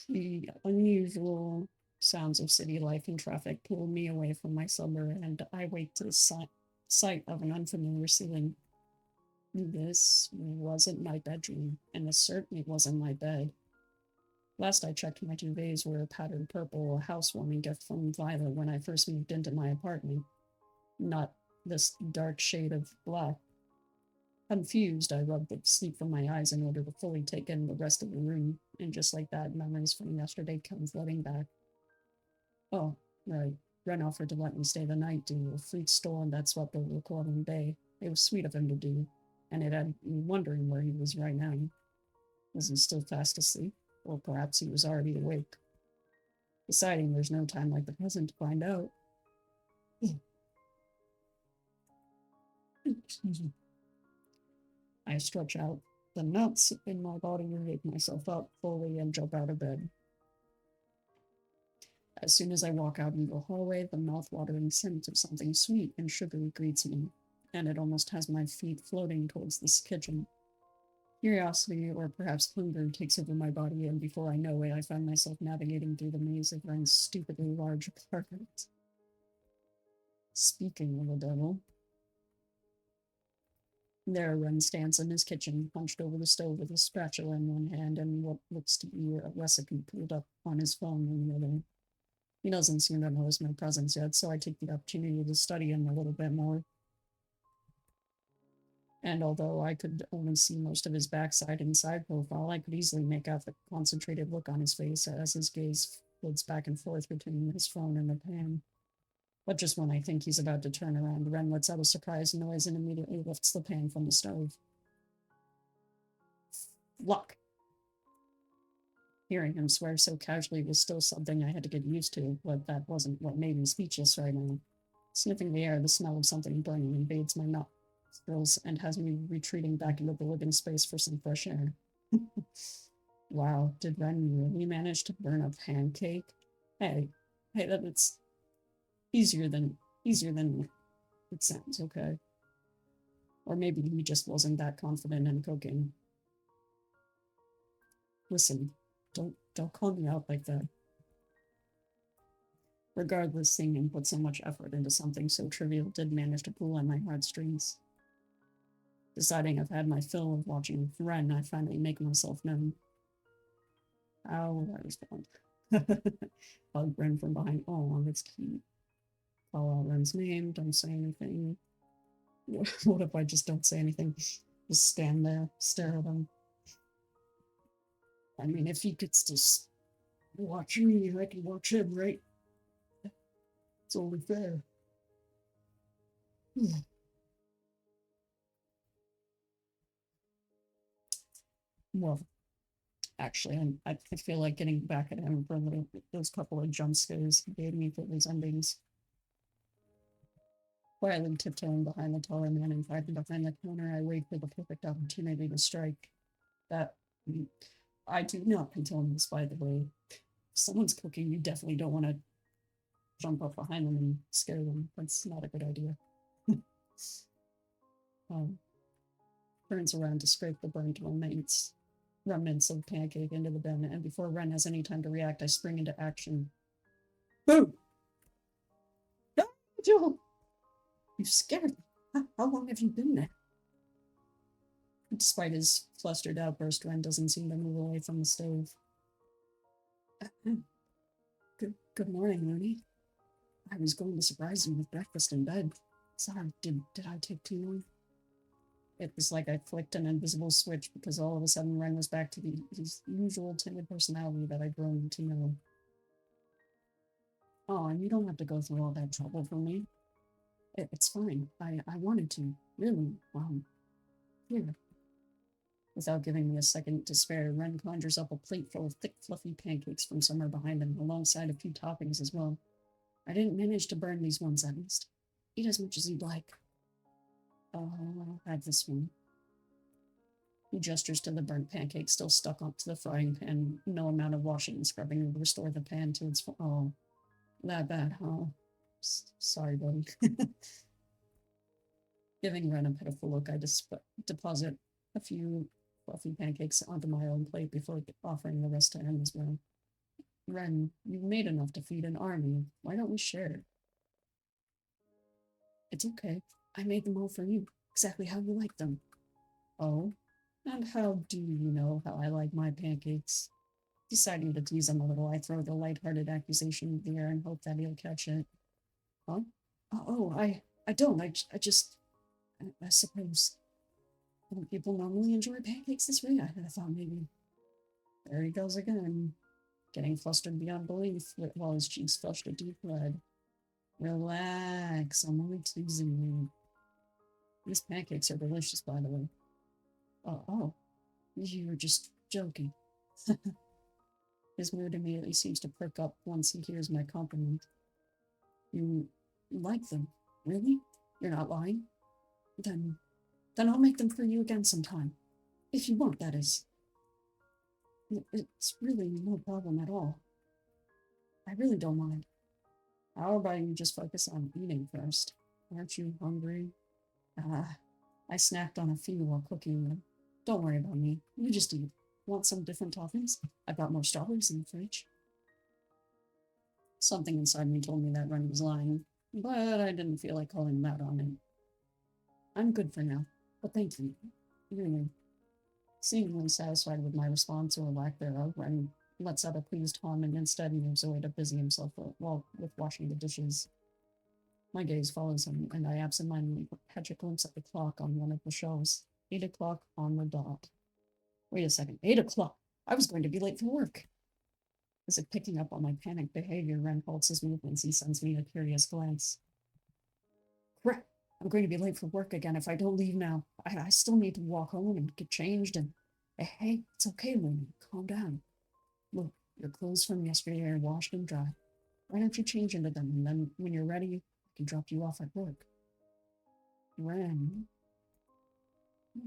The unusual sounds of city life and traffic pulled me away from my slumber, and I waked to the sight of an unfamiliar ceiling. This wasn't my bedroom, and this certainly wasn't my bed. Last I checked, my duvets were a patterned purple, a housewarming gift from Violet when I first moved into my apartment, not this dark shade of black. Confused, I rubbed the sleep from my eyes in order to fully take in the rest of the room, and just like that, memories from yesterday come flooding back. Oh, right. Ren offered to let me stay the night due to a freak storm that swept over Cortland Bay. It was sweet of him to do, and it had me wondering where he was right now. Was he still fast asleep? Or perhaps he was already awake. Deciding there's no time like the present to find out. Excuse me. I stretch out the nuts in my body and wake myself up fully and jump out of bed. As soon as I walk out into the hallway, the mouth-watering scent of something sweet and sugary greets me, and it almost has my feet floating towards this kitchen. Curiosity, or perhaps hunger, takes over my body, and before I know it, I find myself navigating through the maze of Ren's stupidly large apartment. Speaking of the devil, there Ren stands in his kitchen, hunched over the stove with a spatula in one hand and what looks to be a recipe pulled up on his phone in the other. He doesn't seem to notice my presence yet, so I take the opportunity to study him a little bit more. And although I could only see most of his backside and side profile, I could easily make out the concentrated look on his face as his gaze flits back and forth between his phone and the pan. But just when I think he's about to turn around, Ren lets out a surprised noise and immediately lifts the pan from the stove. Luck! Hearing him swear so casually was still something I had to get used to, but that wasn't what made me speechless right now. Sniffing the air, the smell of something burning invades my nostrils and has me retreating back into the living space for some fresh air. Wow, did Ren really manage to burn a pancake? Hey, hey, that's easier than it sounds, okay? Or maybe he just wasn't that confident in cooking. Listen, don't call me out like that. Regardless, seeing him put so much effort into something so trivial did manage to pull on my heartstrings. Deciding I've had my fill of watching Ren, I finally make myself known. How will I respond? Hug Ren from behind. Oh, that's cute. Call out Ren's name, don't say anything. What if I just don't say anything? Just stand there, stare at him. I mean, if he gets to watch me, I can watch him, right? It's only fair. Well, actually, I feel like getting back at him for those couple of jump scares he gave me for those endings. Quietly tiptoeing behind the taller man and hiding behind the counter, I wait for the perfect opportunity to strike. That I do not condone this, by the way. If someone's cooking, you definitely don't want to jump up behind them and scare them. That's not a good idea. um, Turns around to scrape the burnt remnants of pancake into the bin, and before Ren has any time to react, I spring into action. Boom! No, Joe! You scared me. How long have you been there? Despite his flustered outburst, Ren doesn't seem to move away from the stove. Good morning, Looney. I was going to surprise you with breakfast in bed. Sorry, did I take too long? It was like I flicked an invisible switch because all of a sudden Ren was back to his usual timid personality that I'd grown to know. Oh, and you don't have to go through all that trouble for me. It's fine. I wanted to, really. Here. Without giving me a second to spare, Ren conjures up a plate full of thick, fluffy pancakes from somewhere behind him, alongside a few toppings as well. I didn't manage to burn these ones, at least. Eat as much as you'd like. I'll have this one. He gestures to the burnt pancake still stuck onto the frying pan. No amount of washing and scrubbing would restore the pan to its... Oh, that bad, huh? Sorry, buddy. Giving Ren a pitiful look, I deposit a few fluffy pancakes onto my own plate before offering the rest to him as well. Ren, you've made enough to feed an army. Why don't we share? It's okay. I made them all for you, exactly how you like them. Oh? And how do you know how I like my pancakes? Deciding to tease him a little, I throw the light-hearted accusation in the air and hope that he'll catch it. Huh? I don't. I just, I suppose. Don't people normally enjoy pancakes this way? I thought maybe. There he goes again, getting flustered beyond belief while his cheeks flushed a deep red. Relax, I'm only teasing you. These pancakes are delicious, by the way. Oh, you were just joking. His mood immediately seems to perk up once he hears my compliment. You like them? Really? You're not lying? Then, then I'll make them for you again sometime. If you want, that is. It's really no problem at all. I really don't mind. How about you just focus on eating first? Aren't you hungry? Ah, I snacked on a few while cooking them. Don't worry about me. You just eat. Want some different toppings? I've got more strawberries in the fridge. Something inside me told me that Ren was lying, but I didn't feel like calling him out on it. I'm good for now, but thank you. Really. Seemingly satisfied with my response or lack thereof, Ren lets out a pleased hum and instead moves away to busy himself with washing the dishes. My gaze follows him, and I absentmindly catch a glimpse at the clock on one of the shelves. 8 o'clock on the dot. Wait a second, 8 o'clock? I was going to be late for work. As if picking up on my panicked behavior, Ren halts his movements and sends me a curious glance. Crap! I'm going to be late for work again if I don't leave now. I still need to walk home and get changed and... Hey, it's okay, Luney. Calm down. Look, your clothes from yesterday are washed and dry. Why don't you change into them, and then when you're ready, I can drop you off at work. Ren.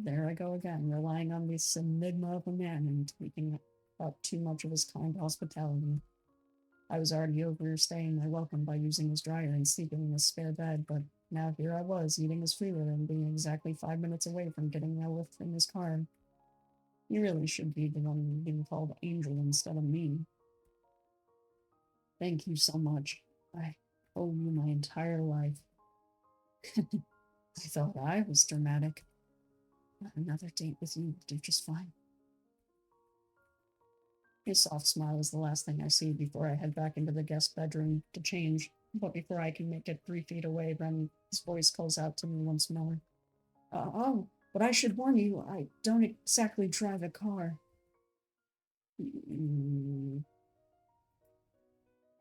There I go again, relying on this enigma of a man and taking up too much of his kind hospitality. I was already overstaying my welcome by using his dryer and sleeping in his spare bed, but now here I was, eating his food and being exactly 5 minutes away from getting a lift from his car. He really should be the one being called Angel instead of me. Thank you so much. I owe you my entire life. I thought I was dramatic. But another date with you would do just fine. His soft smile is the last thing I see before I head back into the guest bedroom to change. But before I can make it 3 feet away, his voice calls out to me once more. But I should warn you, I don't exactly drive a car.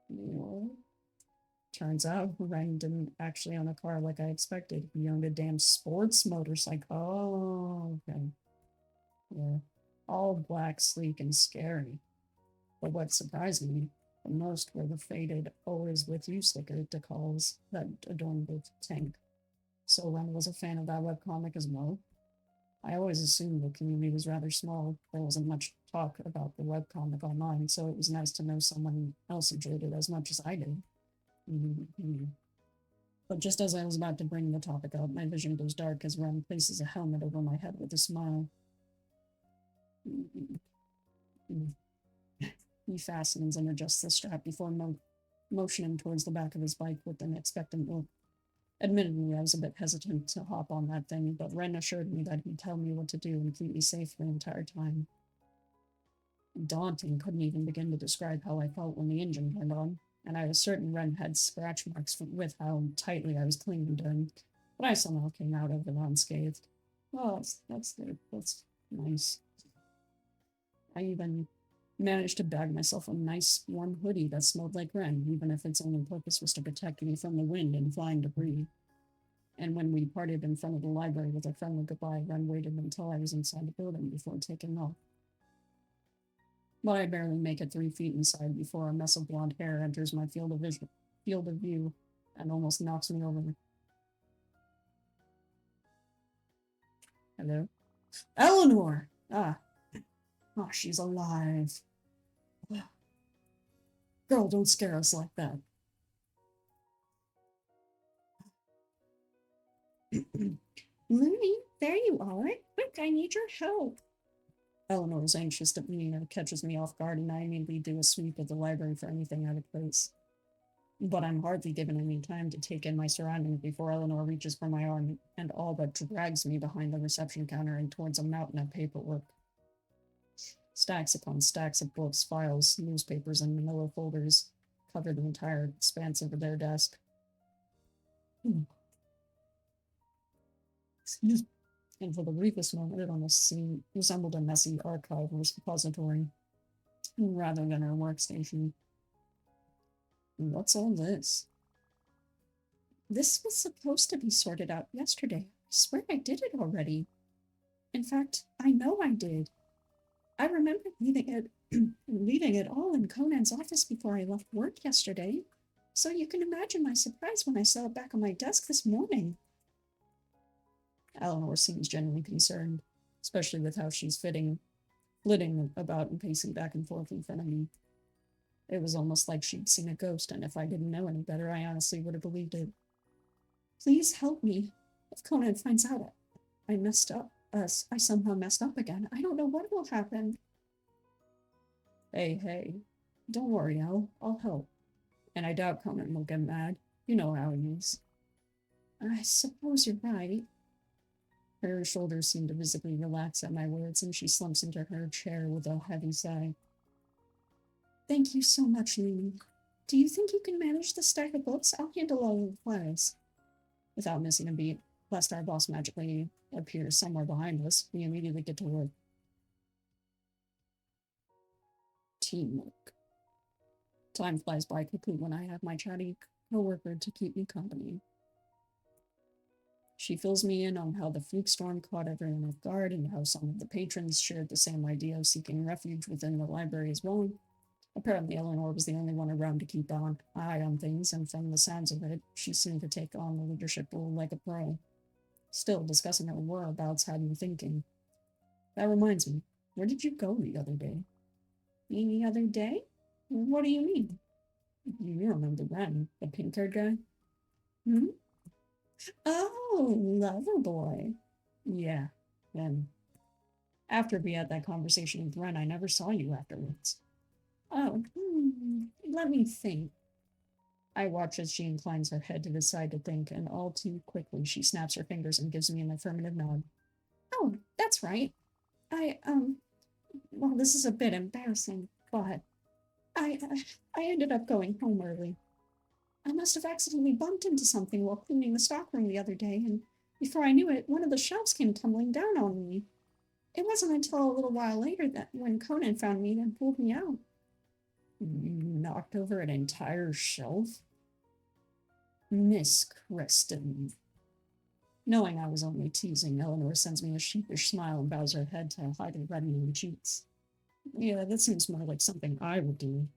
What? Turns out Ren didn't actually own a car like I expected. He owned a damn sports motorcycle. Oh, okay. Yeah. All black, sleek, and scary. But what surprised me the most were the faded "Always With You" sticker decals that adorned the tank. So Ren was a fan of that webcomic as well. I always assumed the community was rather small. There wasn't much talk about the webcomic online, so it was nice to know someone else enjoyed it as much as I did. But just as I was about to bring the topic up, my vision goes dark as Ren places a helmet over my head with a smile. He fastens and adjusts the strap before motioning towards the back of his bike with an expectant look. Admittedly, I was a bit hesitant to hop on that thing, but Ren assured me that he'd tell me what to do and keep me safe the entire time. Daunting, couldn't even begin to describe how I felt when the engine turned on, and I was certain Ren had scratch marks with how tightly I was clinging to him, but I somehow came out of it unscathed. Well, that's good. That's nice. I even managed to bag myself a nice warm hoodie that smelled like Ren, even if its only purpose was to protect me from the wind and flying debris. And when we parted in front of the library with a friendly goodbye, Ren waited until I was inside the building before taking off. But I barely make it 3 feet inside before a mess of blonde hair enters my field of view and almost knocks me over. Hello? Eleanor! Oh, she's alive. Girl, don't scare us like that. Luney, there you are. Quick, I need your help. Eleanor is anxious to catches me off guard, and I immediately do a sweep of the library for anything out of place. But I'm hardly given any time to take in my surroundings before Eleanor reaches for my arm and all but drags me behind the reception counter and towards a mountain of paperwork. Stacks upon stacks of books, files, newspapers, and manila folders cover the entire expanse of their desk. And for the briefest moment, it almost resembled a messy archive repository rather than our workstation. What's all this? This was supposed to be sorted out yesterday. I swear I did it already. In fact, I know I did. I remember leaving it all in Conan's office before I left work yesterday. So you can imagine my surprise when I saw it back on my desk this morning. Eleanor seems genuinely concerned, especially with how she's flitting about and pacing back and forth in front of me. It was almost like she'd seen a ghost, and if I didn't know any better, I honestly would have believed it. Please help me. If Conan finds out I messed up, I somehow messed up again, I don't know what will happen. Hey, don't worry, I'll help. And I doubt Conan will get mad. You know how he is. I suppose you're right. Her shoulders seem to visibly relax at my words, and she slumps into her chair with a heavy sigh. Thank you so much, Luney. Do you think you can manage the stack of books? I'll handle all the files. Without missing a beat, lest our boss magically appears somewhere behind us, we immediately get to work. Teamwork. Time flies by quickly when I have my chatty coworker to keep me company. She fills me in on how the fluke storm caught everyone off guard and how some of the patrons shared the same idea of seeking refuge within the library as well. Apparently, Eleanor was the only one around to keep an eye on things, and from the sounds of it, she seemed to take on the leadership role like a pro. Still, discussing her whereabouts had me thinking. That reminds me, where did you go the other day? The other day? What do you mean? You remember Ren, the pink-haired guy? Hmm? Oh, lover boy. Yeah, then. After we had that conversation with Ren, I never saw you afterwards. Oh, let me think. I watch as she inclines her head to the side to think, and all too quickly she snaps her fingers and gives me an affirmative nod. Oh, that's right. Well, this is a bit embarrassing, but I ended up going home early. I must have accidentally bumped into something while cleaning the stockroom the other day, and before I knew it, one of the shelves came tumbling down on me. It wasn't until a little while later that when Conan found me and pulled me out. You knocked over an entire shelf? Miss Creston. Knowing I was only teasing, Eleanor sends me a sheepish smile and bows her head to hide her reddening cheeks. Yeah, that seems more like something I would do.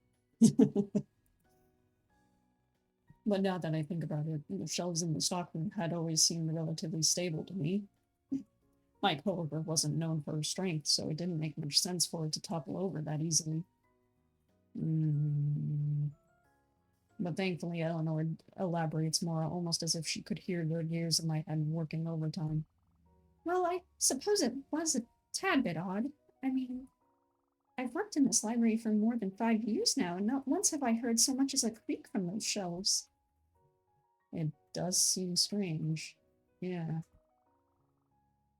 But now that I think about it, the shelves in the stockroom had always seemed relatively stable to me. My coworker wasn't known for her strength, so it didn't make much sense for it to topple over that easily. But thankfully, Eleanor elaborates more, almost as if she could hear the gears in my head working overtime. Well, I suppose it was a tad bit odd. I mean, I've worked in this library for more than 5 years now, and not once have I heard so much as a creak from those shelves. It does seem strange. Yeah.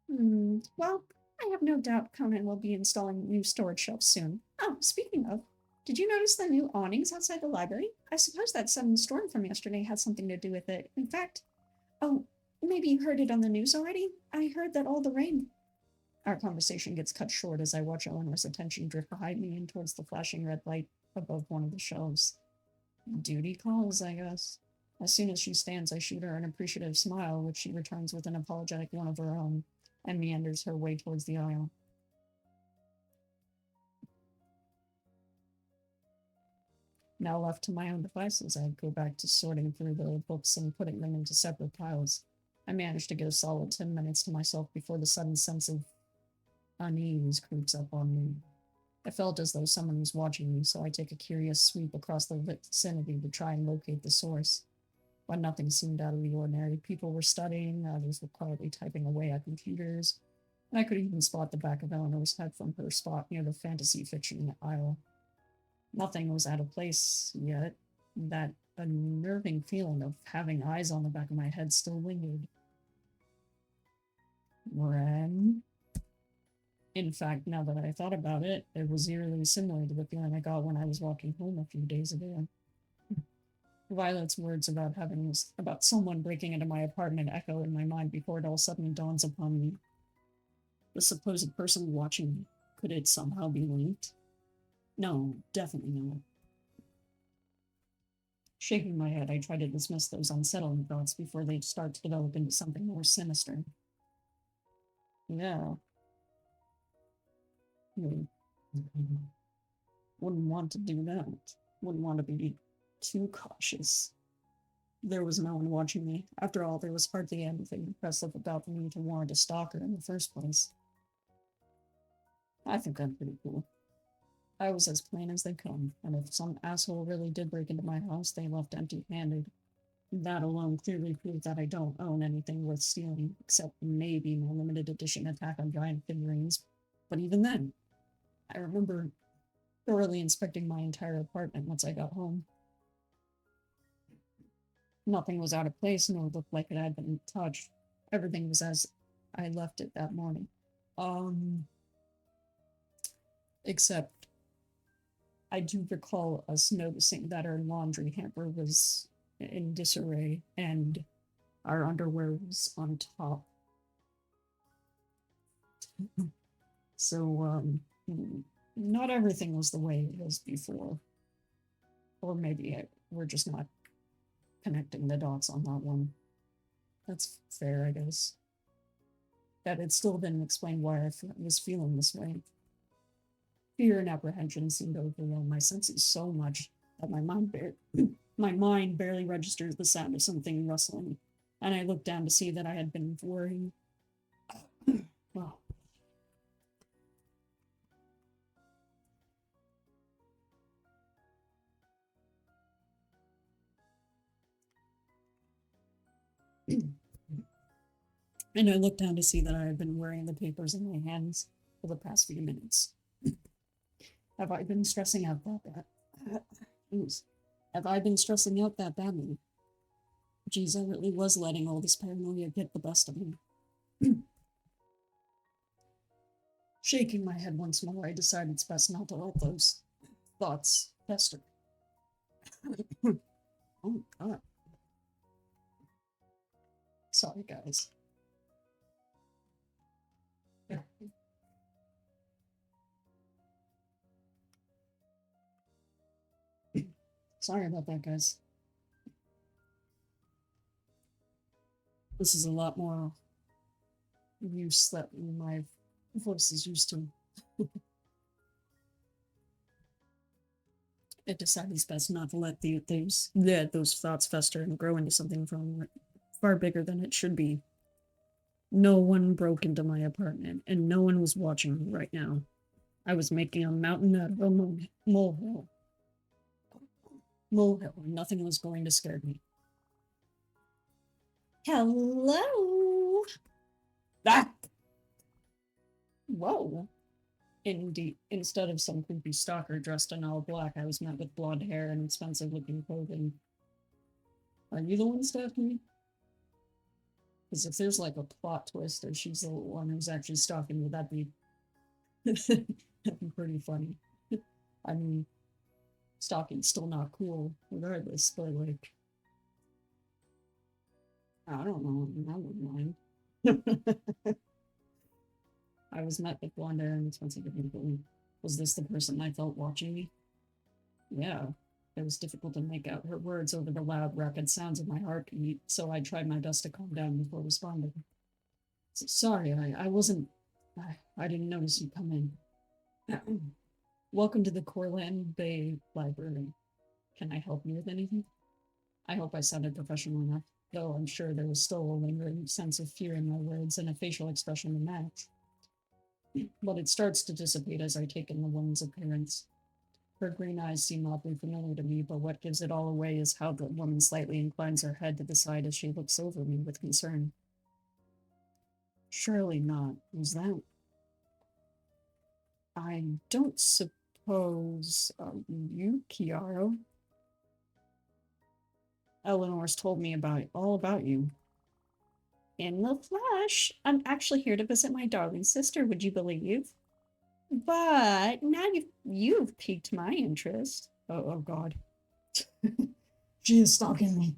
Well, I have no doubt Conan will be installing new storage shelves soon. Oh, speaking of, did you notice the new awnings outside the library? I suppose that sudden storm from yesterday had something to do with it. In fact, oh, maybe you heard it on the news already? I heard that all the rain... Our conversation gets cut short as I watch Eleanor's attention drift behind me and towards the flashing red light above one of the shelves. Duty calls, I guess. As soon as she stands, I shoot her an appreciative smile, which she returns with an apologetic one of her own, and meanders her way towards the aisle. Now left to my own devices, I go back to sorting through the books and putting them into separate piles. I managed to get a solid 10 minutes to myself before the sudden sense of unease creeps up on me. I felt as though someone was watching me, so I take a curious sweep across the vicinity to try and locate the source. But nothing seemed out of the ordinary. People were studying, others were quietly typing away at computers. I could even spot the back of Eleanor's head from her spot near the fantasy fiction aisle. Nothing was out of place yet. That unnerving feeling of having eyes on the back of my head still lingered. Ren? In fact, now that I thought about it, it was eerily similar to the feeling I got when I was walking home a few days ago. Violet's words about someone breaking into my apartment echo in my mind before it all suddenly dawns upon me. The supposed person watching me. Could it somehow be linked? No, definitely not. Shaking my head, I try to dismiss those unsettling thoughts before they start to develop into something more sinister. Yeah. Wouldn't want to do that. Wouldn't want to be too cautious. There was no one watching me. After all, there was hardly anything impressive about me to warrant a stalker in the first place. I think I'm pretty cool. I was as plain as they come, and if some asshole really did break into my house, they left empty-handed. That alone clearly proved that I don't own anything worth stealing, except maybe my limited edition Attack on Giant figurines. But even then, I remember thoroughly inspecting my entire apartment once I got home. Nothing was out of place nor looked like it had been touched. Everything was as I left it that morning. Except I do recall us noticing that our laundry hamper was in disarray and our underwear was on top. So, not everything was the way it was before. Or maybe we're just not connecting the dots on that one. That's fair, I guess. That it still didn't explain why I was feeling this way. Fear and apprehension seemed to overwhelm my senses so much that my mind barely registers the sound of something rustling, and I looked down to see that I had been worrying. Wow. And I looked down to see that I had been wearing the papers in my hands for the past few minutes. Have I been stressing out that Have I been stressing out that badly? Geez, I really was letting all this paranoia get the best of me. Shaking my head once more, I decided it's best not to let those thoughts fester. Oh, God. Sorry, guys. Sorry about that, guys. This is a lot more use that my voice is used to. It decided it's best not to let those thoughts fester and grow into something far bigger than it should be. No one broke into my apartment, and no one was watching me right now. I was making a mountain out of a molehill. Molehill, and nothing was going to scare me. Hello! Ah! Whoa! Indeed, instead of some creepy stalker dressed in all black, I was met with blonde hair and expensive-looking clothing. Are you the one stalking me? Because if there's like a plot twist and she's the one who's actually stalking me, that'd be pretty funny. I mean, stalking's still not cool regardless, but like, I don't know, I wouldn't mind. I was met with blonde hair and expensive-looking clothing. Was this the person I felt watching me? Yeah. It was difficult to make out her words over the loud, rapid sounds of my heartbeat, so I tried my best to calm down before responding. Sorry, I wasn't. I didn't notice you come in. Welcome to the Corland Bay Library. Can I help you with anything? I hope I sounded professional enough, though I'm sure there was still a lingering sense of fear in my words and a facial expression to match. But it starts to dissipate as I take in the woman's appearance. Her green eyes seem oddly familiar to me, but what gives it all away is how the woman slightly inclines her head to the side as she looks over me with concern. Surely not. Was that? I don't suppose you, Kiara. Eleanor's told me about all about you. In the flesh. I'm actually here to visit my darling sister, would you believe? But now you've piqued my interest. Oh God. She is stalking me.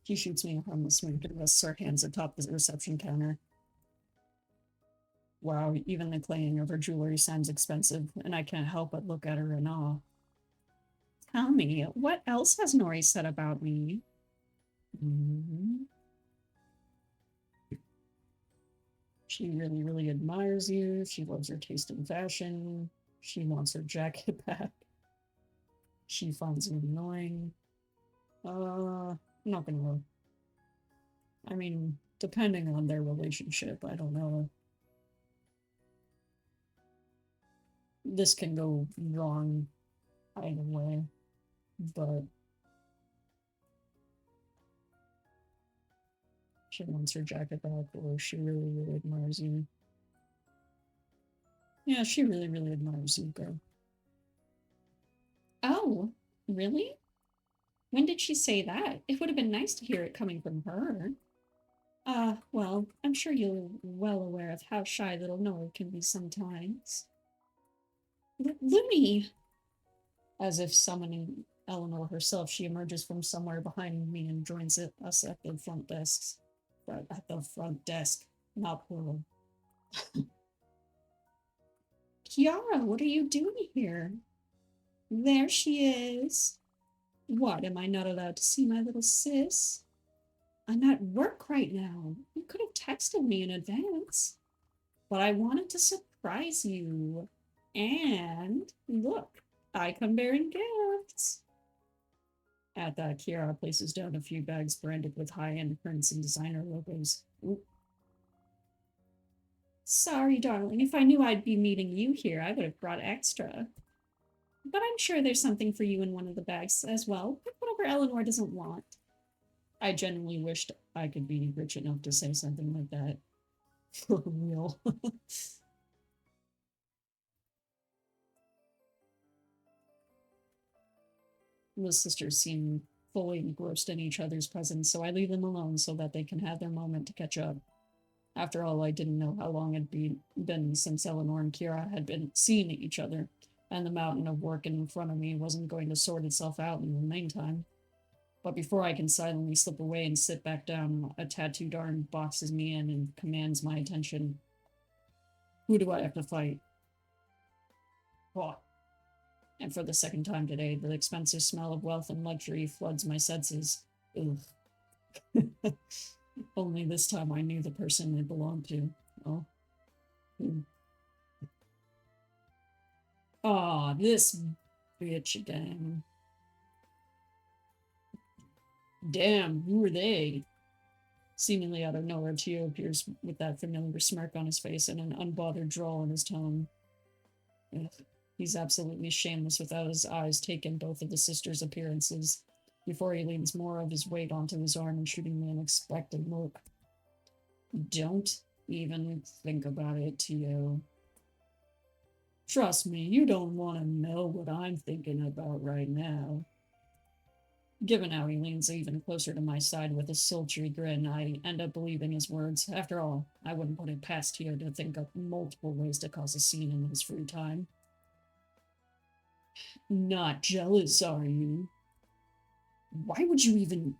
She shoots me a harmless wink and rests her hands atop the reception counter. Wow, even the clanging of her jewelry sounds expensive, and I can't help but look at her in awe. Tell me, what else has Nori said about me? Mm-hmm. She really, really admires you. She loves your taste in fashion. She wants her jacket back. She finds you annoying. I'm not gonna look. I mean, depending on their relationship, I don't know. This can go wrong either way, but she wants her jacket back, or she really, really admires you. Yeah, she really, really admires Zuko. Oh, really? When did she say that? It would have been nice to hear it coming from her. Well, I'm sure you're well aware of how shy little Noah can be sometimes. Looney! As if summoning Eleanor herself, she emerges from somewhere behind me and joins us at the front desks. At the front desk, not plural. Kiara, what are you doing here? There she is. What, am I not allowed to see my little sis? I'm at work right now. You could have texted me in advance. But I wanted to surprise you. And look, I come bearing gifts. At that, Kiara places down a few bags branded with high-end prints and designer logos. Ooh. Sorry, darling. If I knew I'd be meeting you here, I would have brought extra. But I'm sure there's something for you in one of the bags as well. Pick whatever Eleanor doesn't want. I genuinely wished I could be rich enough to say something like that. For real. The sisters seem fully engrossed in each other's presence, so I leave them alone so that they can have their moment to catch up. After all, I didn't know how long it had been since Eleanor and Kira had been seeing each other, and the mountain of work in front of me wasn't going to sort itself out in the meantime. But before I can silently slip away and sit back down, a tattooed arm boxes me in and commands my attention. Who do I have to fight? Oh. And for the second time today, the expensive smell of wealth and luxury floods my senses. Ugh. Only this time I knew the person it belonged to. Oh. Aw, this bitch again. Damn, who are they? Seemingly out of nowhere, Tio appears with that familiar smirk on his face and an unbothered drawl in his tone. Ugh. He's absolutely shameless without his eyes taking both of the sisters' appearances before he leans more of his weight onto his arm and shooting me an expectant look. Don't even think about it, Tio. Trust me, you don't want to know what I'm thinking about right now. Given how he leans even closer to my side with a sultry grin, I end up believing his words. After all, I wouldn't put it past Tio to think of multiple ways to cause a scene in his free time. Not jealous, are you? Why would you even...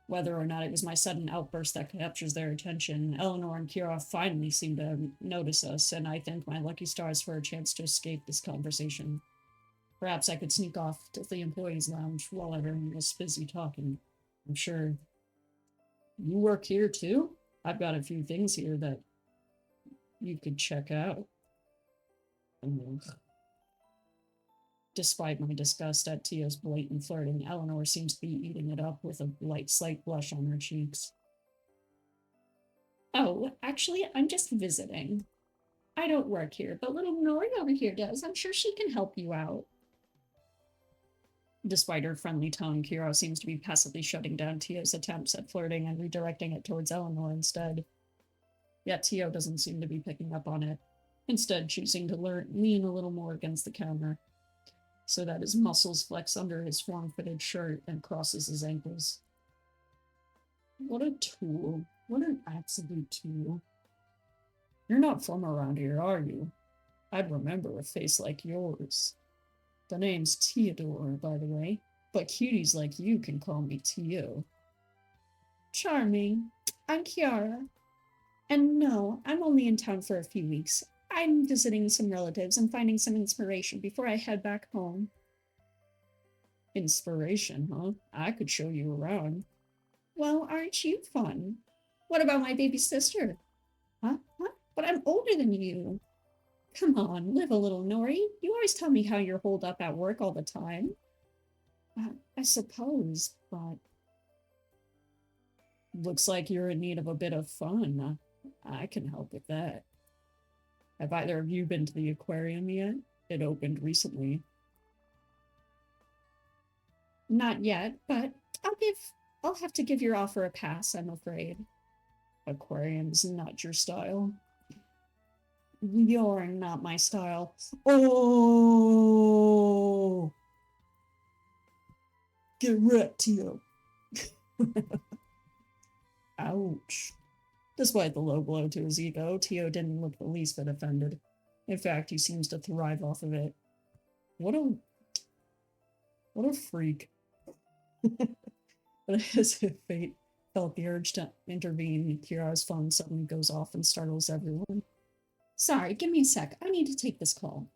Whether or not it was my sudden outburst that captures their attention, Eleanor and Kira finally seem to notice us, and I thank my lucky stars for a chance to escape this conversation. Perhaps I could sneak off to the employees' lounge while everyone was busy talking. I'm sure you work here too? I've got a few things here that you could check out. Despite my disgust at Tia's blatant flirting, Eleanor seems to be eating it up with a slight blush on her cheeks. Oh, actually, I'm just visiting. I don't work here, but little Nori over here does. I'm sure she can help you out. Despite her friendly tone, Kiro seems to be passively shutting down Tia's attempts at flirting and redirecting it towards Eleanor instead. Yet Tio doesn't seem to be picking up on it, instead choosing to lean a little more against the counter, so that his muscles flex under his form-fitted shirt and crosses his ankles. What a tool. What an absolute tool. You're not from around here, are you? I'd remember a face like yours. The name's Theodore, by the way, but cuties like you can call me Tio. Charming. I'm Kiara. And no, I'm only in town for a few weeks. I'm visiting some relatives and finding some inspiration before I head back home. Inspiration, huh? I could show you around. Well, aren't you fun? What about my baby sister? Huh? But I'm older than you. Come on, live a little, Nori. You always tell me how you're holed up at work all the time. I suppose, but... Looks like you're in need of a bit of fun. I can help with that. Have either of you been to the aquarium yet? It opened recently. Not yet, but I'll have to give your offer a pass, I'm afraid. Aquarium's not your style. You're not my style. Oh! Get wrecked, Tio. Ouch. Despite the low blow to his ego, Tio didn't look the least bit offended. In fact, he seems to thrive off of it. What a freak. But as if fate felt the urge to intervene, Kira's phone suddenly goes off and startles everyone. Sorry, give me a sec. I need to take this call.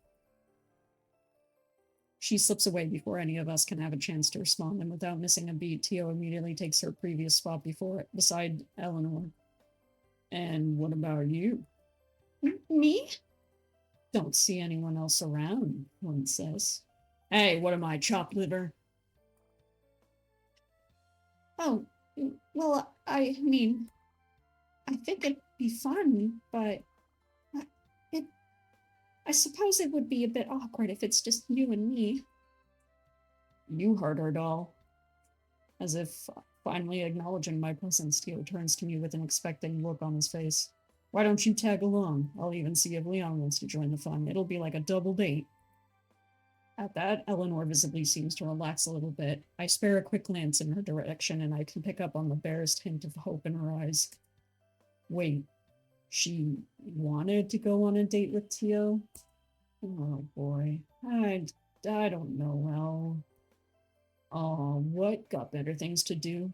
She slips away before any of us can have a chance to respond, and without missing a beat, Tio immediately takes her previous spot beside Eleanor. And what about you? Me? Don't see anyone else around, one says. Hey, what am I, chopped liver? Oh, well, I mean, I think it'd be fun, but I suppose it would be a bit awkward if it's just you and me. You heard her, doll. As if finally acknowledging my presence, Tio turns to me with an expecting look on his face. Why don't you tag along? I'll even see if Leon wants to join the fun. It'll be like a double date. At that, Eleanor visibly seems to relax a little bit. I spare a quick glance in her direction, and I can pick up on the barest hint of hope in her eyes. Wait, she wanted to go on a date with Tio? Oh boy, I don't know, well... what? Got better things to do?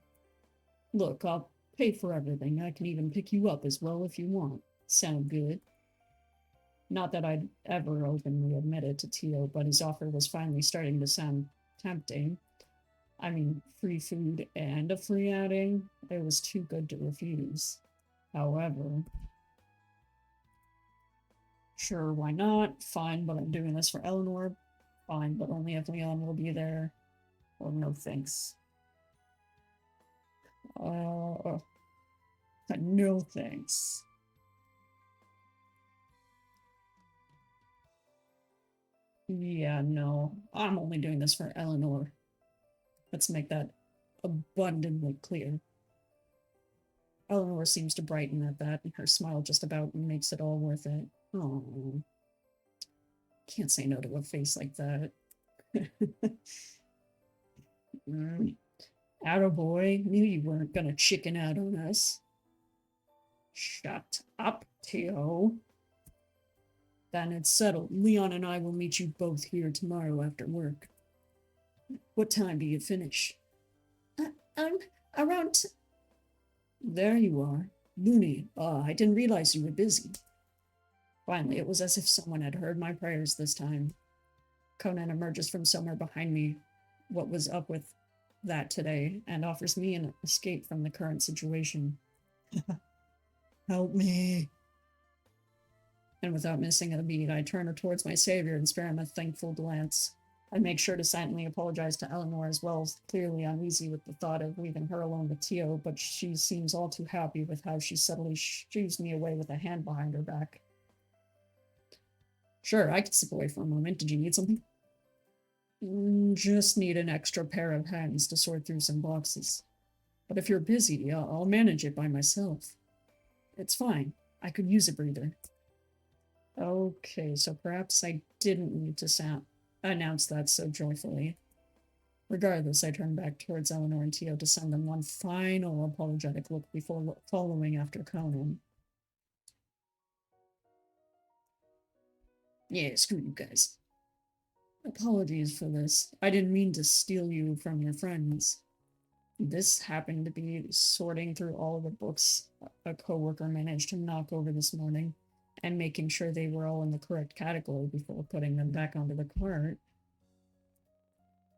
Look, I'll pay for everything. I can even pick you up as well if you want. Sound good? Not that I'd ever openly admit it to Tio, but his offer was finally starting to sound tempting. I mean, free food and a free outing? It was too good to refuse. However... Sure, why not? Fine, but I'm doing this for Eleanor. Fine, but only if Leon will be there. Or no thanks. No thanks. Yeah, no. I'm only doing this for Eleanor. Let's make that abundantly clear. Eleanor seems to brighten at that, and her smile just about makes it all worth it. Oh, can't say no to a face like that. Attaboy, knew you weren't gonna chicken out on us. Shut up, Tio. Then it's settled. Leon and I will meet you both here tomorrow after work. What time do you finish? Around... There you are. Luney, I didn't realize you were busy. Finally, it was as if someone had heard my prayers this time. Conan emerges from somewhere behind me, what was up with that today, and offers me an escape from the current situation. Help me. And without missing a beat, I turn her towards my savior and spare him a thankful glance. I make sure to silently apologize to Eleanor as well, clearly uneasy with the thought of leaving her alone with Tio, but she seems all too happy with how she subtly shoos me away with a hand behind her back. Sure, I could step away for a moment. Did you need something? Just need an extra pair of hands to sort through some boxes. But if you're busy, I'll manage it by myself. It's fine. I could use a breather. Okay, so perhaps I didn't need to announce that so joyfully. Regardless, I turned back towards Eleanor and Tio to send them one final apologetic look before following after Conan. Yeah, screw you guys. Apologies for this. I didn't mean to steal you from your friends. This happened to be sorting through all the books a coworker managed to knock over this morning and making sure they were all in the correct category before putting them back onto the cart.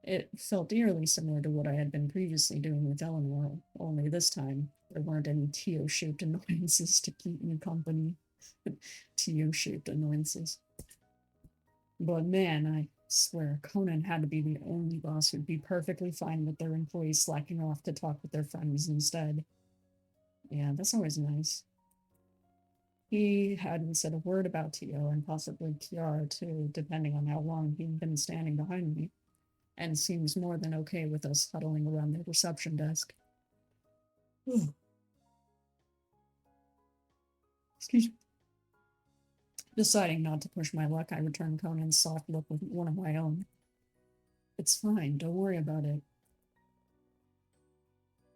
It felt eerily similar to what I had been previously doing with Eleanor, only this time there weren't any Tio-shaped annoyances to keep me company. Tio-shaped annoyances. But man, I swear, Conan had to be the only boss who'd be perfectly fine with their employees slacking off to talk with their friends instead. Yeah, that's always nice. He hadn't said a word about Tio and possibly Kiara too, depending on how long he'd been standing behind me, and seems more than okay with us huddling around the reception desk. Excuse me. Deciding not to push my luck, I returned Conan's soft look with one of my own. It's fine, don't worry about it.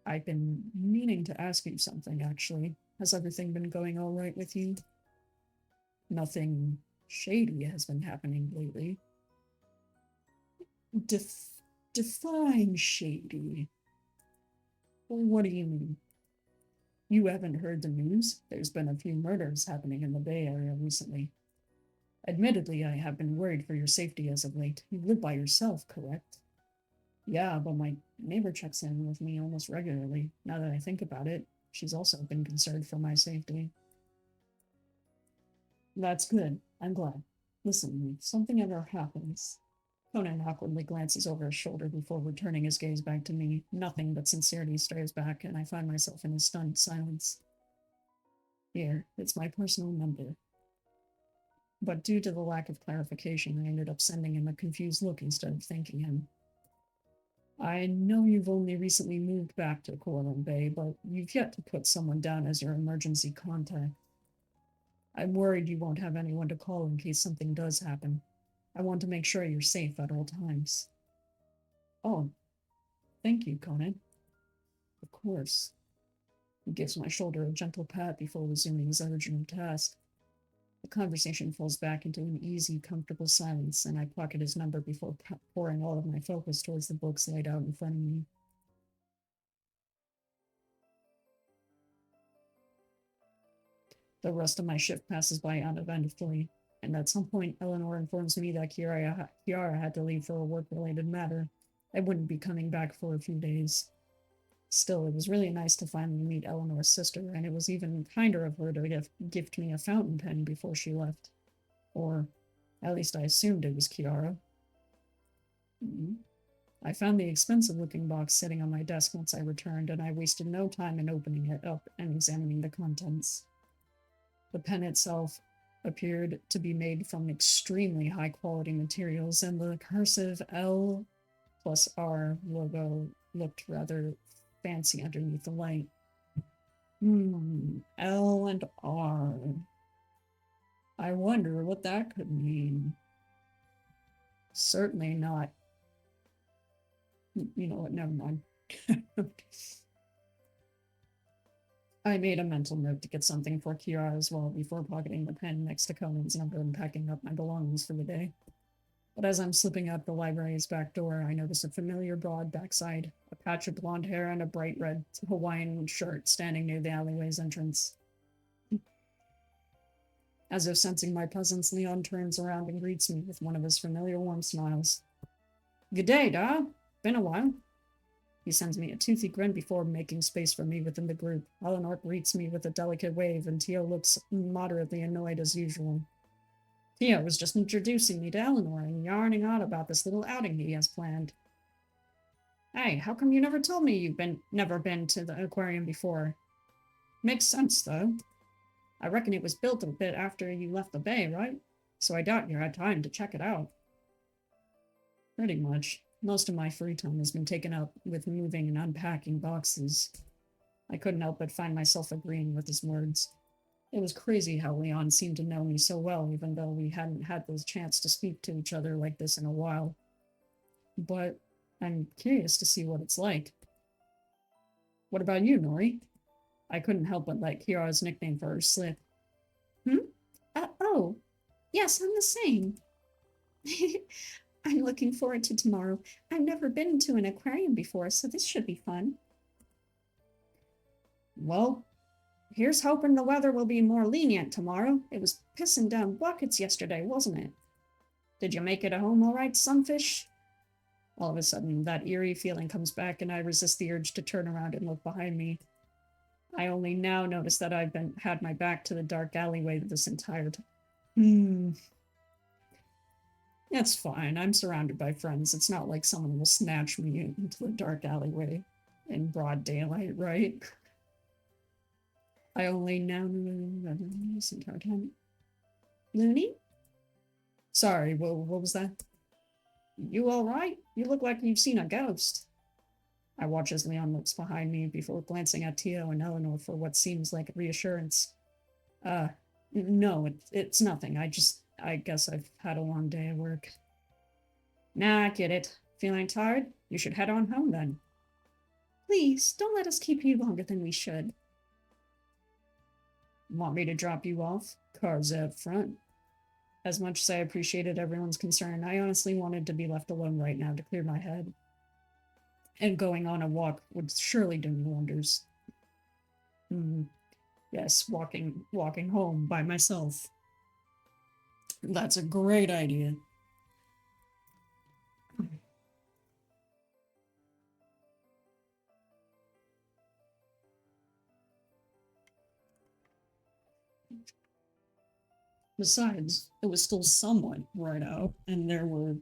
I've been meaning to ask you something, actually. Has everything been going all right with you? Nothing shady has been happening lately. Define shady. What do you mean? You haven't heard the news? There's been a few murders happening in the Bay Area recently. Admittedly, I have been worried for your safety as of late. You live by yourself, correct? Yeah, but my neighbor checks in with me almost regularly. Now that I think about it, she's also been concerned for my safety. That's good. I'm glad. Listen, if something ever happens... Conan awkwardly glances over his shoulder before returning his gaze back to me. Nothing but sincerity stares back, and I find myself in a stunned silence. Here, it's my personal number. But due to the lack of clarification, I ended up sending him a confused look instead of thanking him. I know you've only recently moved back to Coral Bay, but you've yet to put someone down as your emergency contact. I'm worried you won't have anyone to call in case something does happen. I want to make sure you're safe at all times. Oh, thank you, Conan. Of course. He gives my shoulder a gentle pat before resuming his original task. The conversation falls back into an easy, comfortable silence, and I pocket his number before pouring all of my focus towards the books laid out in front of me. The rest of my shift passes by uneventfully, and at some point Eleanor informs me that Kiara had to leave for a work-related matter. I wouldn't be coming back for a few days. Still, it was really nice to finally meet Eleanor's sister, and it was even kinder of her to gift me a fountain pen before she left. Or, at least I assumed it was Kiara. I found the expensive-looking box sitting on my desk once I returned, and I wasted no time in opening it up and examining the contents. The pen itself appeared to be made from extremely high-quality materials, and the cursive L plus R logo looked rather fancy underneath the light. L and R. I wonder what that could mean. Certainly not. You know what, never mind. I made a mental note to get something for Kiara as well before pocketing the pen next to Conan's number and packing up my belongings for the day. But as I'm slipping out the library's back door, I notice a familiar broad backside, a patch of blonde hair, and a bright red Hawaiian shirt standing near the alleyway's entrance. As if sensing my presence, Leon turns around and greets me with one of his familiar warm smiles. "Good day, Da. Been a while." He sends me a toothy grin before making space for me within the group. Eleanor greets me with a delicate wave, and Tio looks moderately annoyed as usual. Tio was just introducing me to Eleanor and yarning on about this little outing he has planned. Hey, how come you never told me you've never been to the aquarium before? Makes sense, though. I reckon it was built a bit after you left the bay, right? So I doubt you had time to check it out. Pretty much. Most of my free time has been taken up with moving and unpacking boxes. I couldn't help but find myself agreeing with his words. It was crazy how Leon seemed to know me so well, even though we hadn't had the chance to speak to each other like this in a while. But I'm curious to see what it's like. What about you, Nori? I couldn't help but like Kira's nickname for her slip. Hmm? Oh, yes, I'm the same. I'm looking forward to tomorrow. I've never been to an aquarium before, so this should be fun. Well, here's hoping the weather will be more lenient tomorrow. It was pissing down buckets yesterday, wasn't it? Did you make it home all right, sunfish? All of a sudden, that eerie feeling comes back, and I resist the urge to turn around and look behind me. I only now notice that I've had my back to the dark alleyway this entire time. It's fine. I'm surrounded by friends. It's not like someone will snatch me into the dark alleyway in broad daylight, right? I only now know this entire time. Looney? Sorry, what was that? You all right? You look like you've seen a ghost. I watch as Leon looks behind me before glancing at Tio and Eleanor for what seems like reassurance. No, it's nothing. I guess I've had a long day at work. Nah, I get it. Feeling tired? You should head on home then. Please, don't let us keep you longer than we should. Want me to drop you off? Car's out front. As much as I appreciated everyone's concern, I honestly wanted to be left alone right now to clear my head. And going on a walk would surely do me wonders. Yes, walking home by myself. That's a great idea. Besides, it was still somewhat right out, and there were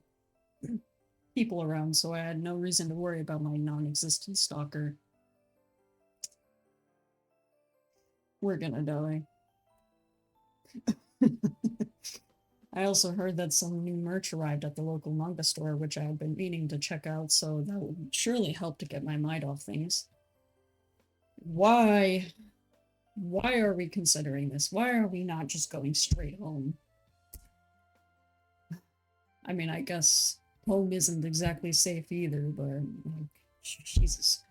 people around, so I had no reason to worry about my non-existent stalker. We're gonna die. I also heard that some new merch arrived at the local manga store, which I had been meaning to check out, so that would surely help to get my mind off things. Why? Why are we considering this? Why are we not just going straight home? I mean, I guess home isn't exactly safe either, but Jesus.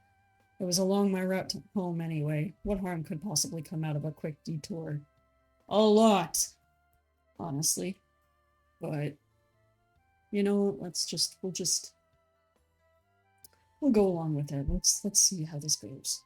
It was along my route to home anyway. What harm could possibly come out of a quick detour? A lot, honestly. But you know, we'll go along with it. Let's see how this goes.